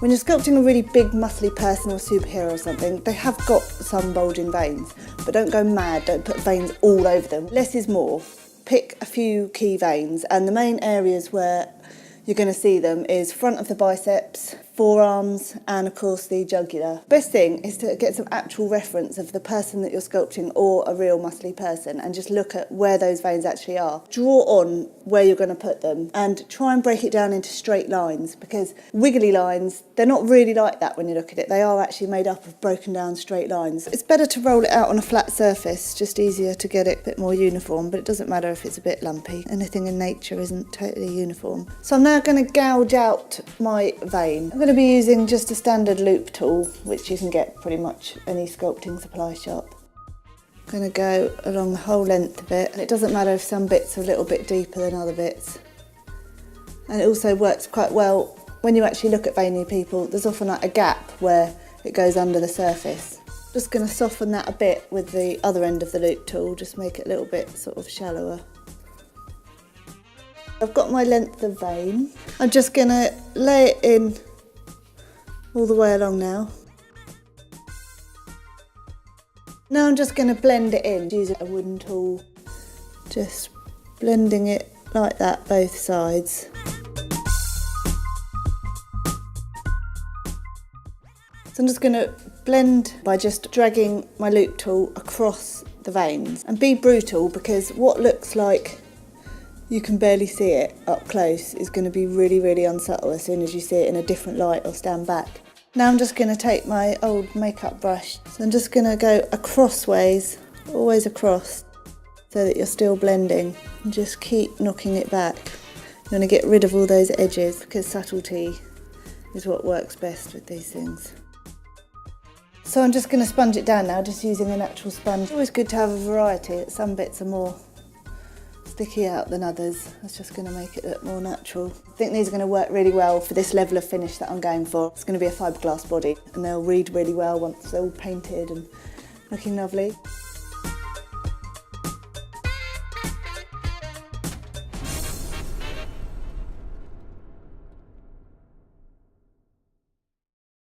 When you're sculpting a really big muscly person or superhero or something, they have got some bulging veins, but don't go mad, don't put veins all over them. Less is more. Pick a few key veins, and the main areas where you're going to see them is front of the biceps, forearms, and of course the jugular. Best thing is to get some actual reference of the person that you're sculpting or a real muscly person and just look at where those veins actually are. Draw on where you're going to put them and try and break it down into straight lines, because wiggly lines, they're not really like that when you look at it. They are actually made up of broken down straight lines. It's better to roll it out on a flat surface, just easier to get it a bit more uniform, but it doesn't matter if it's a bit lumpy. Anything in nature isn't totally uniform. So I'm now going to gouge out my vein. I'm going to be using just a standard loop tool, which you can get pretty much any sculpting supply shop. I'm going to go along the whole length of it. It doesn't matter if some bits are a little bit deeper than other bits. And it also works quite well when you actually look at veiny people. There's often like a gap where it goes under the surface. Just going to soften that a bit with the other end of the loop tool, just make it a little bit sort of shallower. I've got my length of vein. I'm just going to lay it in all the way along now. Now I'm just going to blend it in using a wooden tool, just blending it like that both sides. So I'm just going to blend by just dragging my loop tool across the veins, and be brutal, because what looks like you can barely see it up close is going to be really, really unsubtle as soon as you see it in a different light or stand back. Now I'm just going to take my old makeup brush, so I'm just going to go across ways, always across, so that you're still blending, and just keep knocking it back. You want to get rid of all those edges, because subtlety is what works best with these things. So I'm just going to sponge it down now, just using a natural sponge. It's always good to have a variety. Some bits are more sticky out than others. That's just going to make it look more natural. I think these are going to work really well for this level of finish that I'm going for. It's going to be a fiberglass body, and they'll read really well once they're all painted and looking lovely.